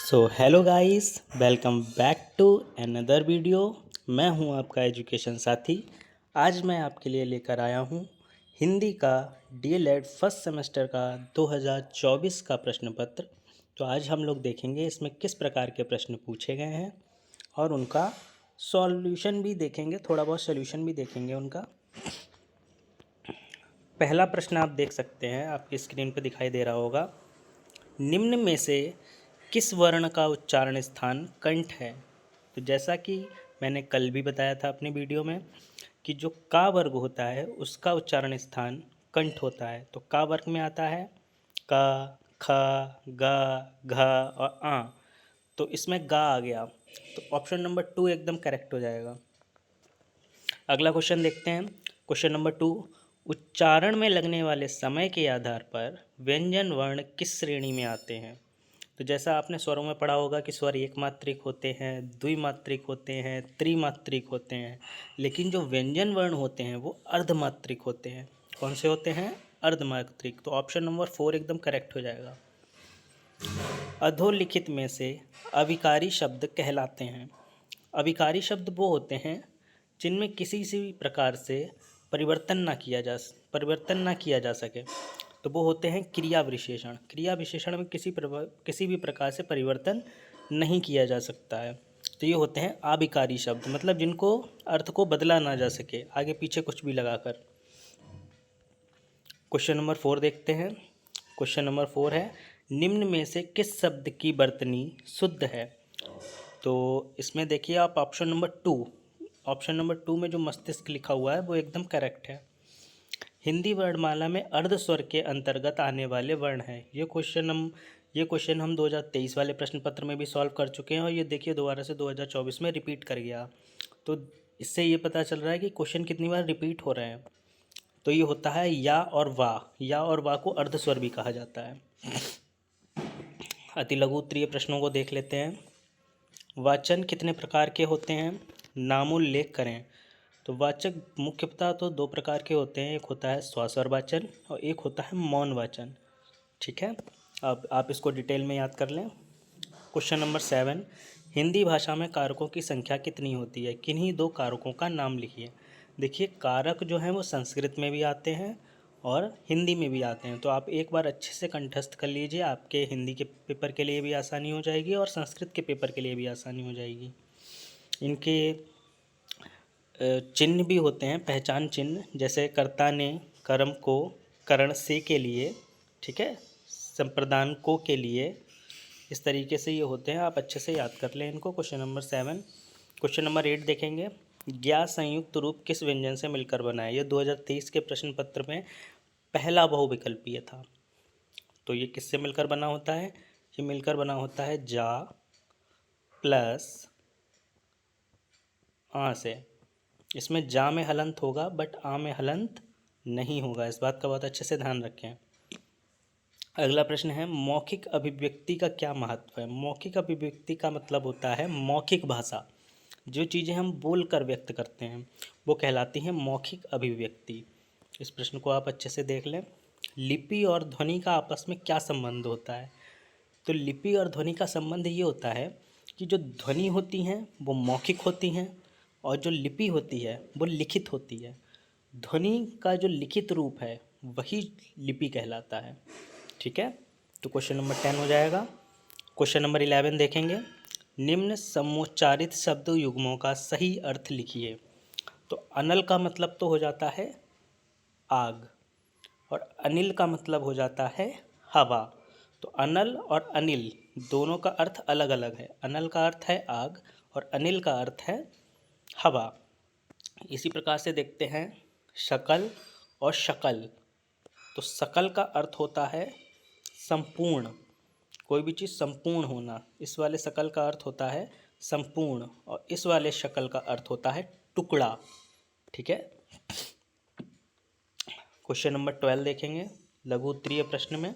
So hello guys, welcome back to another video. मैं हूं आपका एजुकेशन साथी। आज मैं आपके लिए लेकर आया हूं हिंदी का डीएलएड फर्स्ट सेमेस्टर का 2024 का प्रश्न पत्र। तो आज हम लोग देखेंगे इसमें किस प्रकार के प्रश्न पूछे गए हैं और उनका सॉल्यूशन भी देखेंगे, थोड़ा बहुत सॉल्यूशन भी देखेंगे उनका। पहला प्रश्न आप देख सकते हैं, आपकी स्क्रीन पर दिखाई दे रहा होगा। निम्न में से किस वर्ण का उच्चारण स्थान कंठ है? तो जैसा कि मैंने कल भी बताया था अपनी वीडियो में कि जो का वर्ग होता है उसका उच्चारण स्थान कंठ होता है। तो का वर्ग में आता है का, ख, ग, घ और आ। तो इसमें गा आ गया, तो ऑप्शन नंबर 2 एकदम करेक्ट हो जाएगा। अगला क्वेश्चन देखते हैं। क्वेश्चन नंबर 2, उच्चारण में लगने वाले समय के आधार पर व्यंजन वर्ण किस श्रेणी में आते हैं? तो जैसा आपने स्वरों में पढ़ा होगा कि स्वर एक मात्रिक होते हैं, द्विमात्रिक होते हैं, त्रिमात्रिक होते हैं, लेकिन जो व्यंजन वर्ण होते हैं वो अर्धमात्रिक होते हैं। कौन से होते हैं? अर्धमात्रिक। तो ऑप्शन नंबर 4 एकदम करेक्ट हो जाएगा। अधोलिखित में से अविकारी शब्द कहलाते हैं। अविकारी शब्द वो होते हैं जिनमें किसी से भी प्रकार से परिवर्तन ना किया जा सके। तो वो होते हैं क्रिया विशेषण। क्रिया विशेषण में किसी भी प्रकार से परिवर्तन नहीं किया जा सकता है। तो ये होते हैं अविकारी शब्द, मतलब जिनको अर्थ को बदला ना जा सके आगे पीछे कुछ भी लगाकर। क्वेश्चन नंबर 4 देखते हैं। क्वेश्चन नंबर 4 है, निम्न में से किस शब्द की वर्तनी शुद्ध है? तो इसमें देखिए आप ऑप्शन नंबर 2 में जो मस्तिष्क लिखा हुआ है वो एकदम करेक्ट है। हिंदी वर्णमाला में अर्ध स्वर के अंतर्गत आने वाले वर्ण हैं। ये क्वेश्चन हम 2023 वाले प्रश्न पत्र में भी सॉल्व कर चुके हैं और ये देखिए दोबारा से 2024 में रिपीट कर गया। तो इससे ये पता चल रहा है कि क्वेश्चन कितनी बार रिपीट हो रहे हैं। तो ये होता है या और वाह। या और वाह को अर्ध स्वर भी कहा जाता है। अति लघु उत्तरीय प्रश्नों को देख लेते हैं। वाचन कितने प्रकार के होते हैं? नामोल्लेख करें। तो वाचक मुख्यतः तो 2 प्रकार के होते हैं, एक होता है स्वास्वर वाचन और एक होता है मौन वाचन। ठीक है, अब आप इसको डिटेल में याद कर लें। क्वेश्चन नंबर 7, हिंदी भाषा में कारकों की संख्या कितनी होती है? किन्हीं 2 कारकों का नाम लिखिए। देखिए कारक जो हैं वो संस्कृत में भी आते हैं और हिंदी में भी आते हैं। तो आप एक बार अच्छे से कंठस्थ कर लीजिए, आपके हिंदी के पेपर के लिए भी आसानी हो जाएगी और संस्कृत के पेपर के लिए भी आसानी हो जाएगी। इनके चिन्ह भी होते हैं, पहचान चिन्ह, जैसे कर्ता ने कर्म को करण से के लिए, ठीक है, संप्रदान को के लिए, इस तरीके से ये होते हैं। आप अच्छे से याद कर लें इनको। Question number 7। क्वेश्चन नंबर 8 देखेंगे। ज्ञा संयुक्त रूप किस व्यंजन से मिलकर बना है? ये 2023 के प्रश्न पत्र में पहला बहुविकल्पीय था। तो ये किससे मिलकर बना होता है? ये मिलकर बना होता है जा प्लस आ से। इसमें जा में हलंत होगा बट आ में हलंत नहीं होगा, इस बात का बहुत अच्छे से ध्यान रखें। अगला प्रश्न है, मौखिक अभिव्यक्ति का क्या महत्व है? मौखिक अभिव्यक्ति का मतलब होता है मौखिक भाषा। जो चीज़ें हम बोल कर व्यक्त करते हैं वो कहलाती हैं मौखिक अभिव्यक्ति। इस प्रश्न को आप अच्छे से देख लें। लिपि और ध्वनि का आपस में क्या संबंध होता है? तो लिपि और ध्वनि का संबंध ये होता है कि जो ध्वनि होती हैं वो मौखिक होती हैं और जो लिपि होती है वो लिखित होती है। ध्वनि का जो लिखित रूप है वही लिपि कहलाता है। ठीक है, तो क्वेश्चन नंबर 10 हो जाएगा। क्वेश्चन नंबर 11 देखेंगे। निम्न समोच्चारित शब्द युग्मों का सही अर्थ लिखिए। तो अनल का मतलब तो हो जाता है आग और अनिल का मतलब हो जाता है हवा। तो अनल और अनिल दोनों का अर्थ अलग अलग है। अनल का अर्थ है आग और अनिल का अर्थ है हवा। इसी प्रकार से देखते हैं शकल और शकल। तो सकल का अर्थ होता है संपूर्ण, कोई भी चीज़ संपूर्ण होना। इस वाले सकल का अर्थ होता है संपूर्ण और इस वाले शकल का अर्थ होता है टुकड़ा। ठीक है, क्वेश्चन नंबर 12 देखेंगे लघु उत्तरीय प्रश्न में।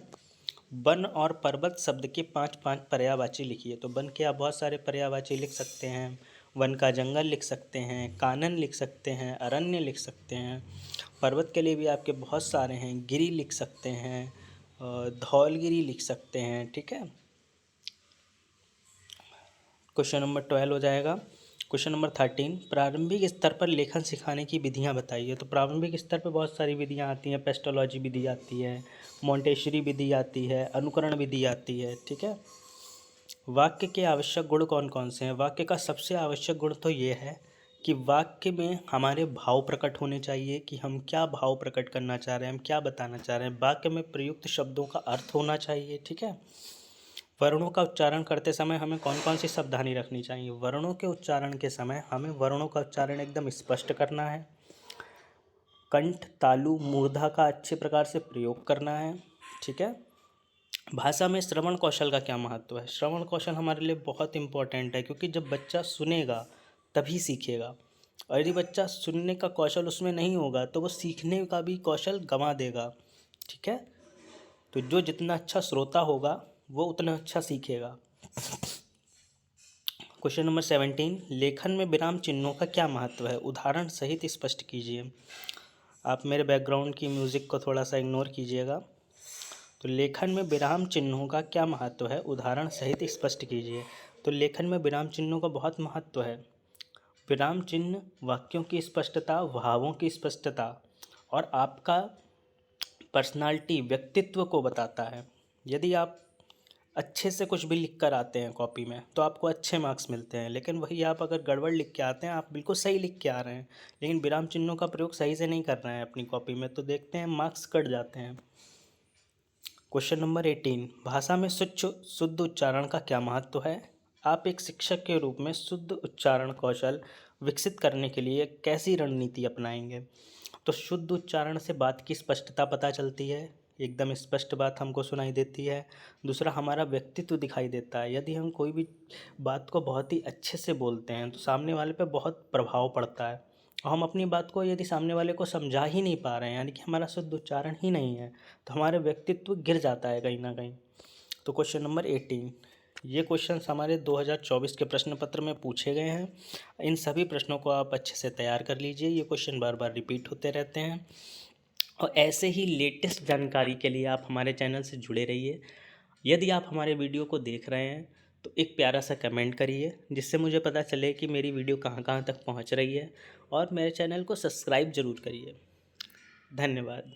वन और पर्वत शब्द के 5 पर्यायवाची लिखिए। तो वन के आप बहुत सारे पर्यायवाची लिख सकते हैं। वन का जंगल लिख सकते हैं, कानन लिख सकते हैं, अरण्य लिख सकते हैं। पर्वत के लिए भी आपके बहुत सारे हैं, गिरी लिख सकते हैं, धौलगिरी लिख सकते हैं। ठीक है, क्वेश्चन नंबर 12 हो जाएगा। क्वेश्चन नंबर 13, प्रारंभिक स्तर पर लेखन सिखाने की विधियाँ बताइए। तो प्रारंभिक स्तर पर बहुत सारी विधियाँ आती हैं, पेस्टोलॉजी विधि आती है, मोंटेसरी विधि आती है, अनुकरण विधि आती है, ठीक है। वाक्य के आवश्यक गुण कौन कौन से हैं? वाक्य का सबसे आवश्यक गुण तो ये है कि वाक्य में हमारे भाव प्रकट होने चाहिए कि हम क्या भाव प्रकट करना चाह रहे हैं, हम क्या बताना चाह रहे हैं। वाक्य में प्रयुक्त शब्दों का अर्थ होना चाहिए, ठीक है। वर्णों का उच्चारण करते समय हमें कौन कौन सी सावधानी रखनी चाहिए? वर्णों के उच्चारण के समय हमें वर्णों का उच्चारण एकदम स्पष्ट करना है। कंठ, तालु, मूर्धा का अच्छे प्रकार से प्रयोग करना है, ठीक है। भाषा में श्रवण कौशल का क्या महत्व है? श्रवण कौशल हमारे लिए बहुत इंपॉर्टेंट है, क्योंकि जब बच्चा सुनेगा तभी सीखेगा, और यदि बच्चा सुनने का कौशल उसमें नहीं होगा तो वो सीखने का भी कौशल गंवा देगा, ठीक है। तो जो जितना अच्छा श्रोता होगा वो उतना अच्छा सीखेगा। क्वेश्चन नंबर 17, लेखन में विराम चिन्हों का क्या महत्व है? उदाहरण सहित स्पष्ट कीजिए। आप मेरे बैकग्राउंड की म्यूज़िक को थोड़ा सा इग्नोर कीजिएगा। तो लेखन में विराम चिन्हों का क्या महत्व है? उदाहरण सहित स्पष्ट कीजिए। तो लेखन में विराम चिन्हों का बहुत महत्व है। विराम चिन्ह वाक्यों की स्पष्टता, भावों की स्पष्टता और आपका पर्सनालिटी, व्यक्तित्व को बताता है। यदि आप अच्छे से कुछ भी लिख कर आते हैं कॉपी में तो आपको अच्छे मार्क्स मिलते हैं, लेकिन वही आप अगर गड़बड़ लिख के आते हैं, आप बिल्कुल सही लिख के आ रहे हैं लेकिन विराम चिन्हों का प्रयोग सही से नहीं कर रहे हैं अपनी कॉपी में, तो देखते हैं मार्क्स कट जाते हैं। क्वेश्चन नंबर 18, भाषा में शुद्ध उच्चारण का क्या महत्व है? आप एक शिक्षक के रूप में शुद्ध उच्चारण कौशल विकसित करने के लिए कैसी रणनीति अपनाएंगे? तो शुद्ध उच्चारण से बात की स्पष्टता पता चलती है, एकदम स्पष्ट बात हमको सुनाई देती है। दूसरा, हमारा व्यक्तित्व दिखाई देता है। यदि हम कोई भी बात को बहुत ही अच्छे से बोलते हैं तो सामने वाले पे बहुत प्रभाव पड़ता है, और हम अपनी बात को यदि सामने वाले को समझा ही नहीं पा रहे हैं, यानी कि हमारा शुद्ध उच्चारण ही नहीं है, तो हमारे व्यक्तित्व गिर जाता है कहीं ना कहीं। तो क्वेश्चन नंबर 18, ये क्वेश्चंस हमारे 2024 के प्रश्न पत्र में पूछे गए हैं। इन सभी प्रश्नों को आप अच्छे से तैयार कर लीजिए, ये क्वेश्चन बार बार रिपीट होते रहते हैं। और ऐसे ही लेटेस्ट जानकारी के लिए आप हमारे चैनल से जुड़े रहिए। यदि आप हमारे वीडियो को देख रहे हैं तो एक प्यारा सा कमेंट करिए, जिससे मुझे पता चले कि मेरी वीडियो कहाँ कहाँ तक पहुँच रही है, और मेरे चैनल को सब्सक्राइब ज़रूर करिए। धन्यवाद।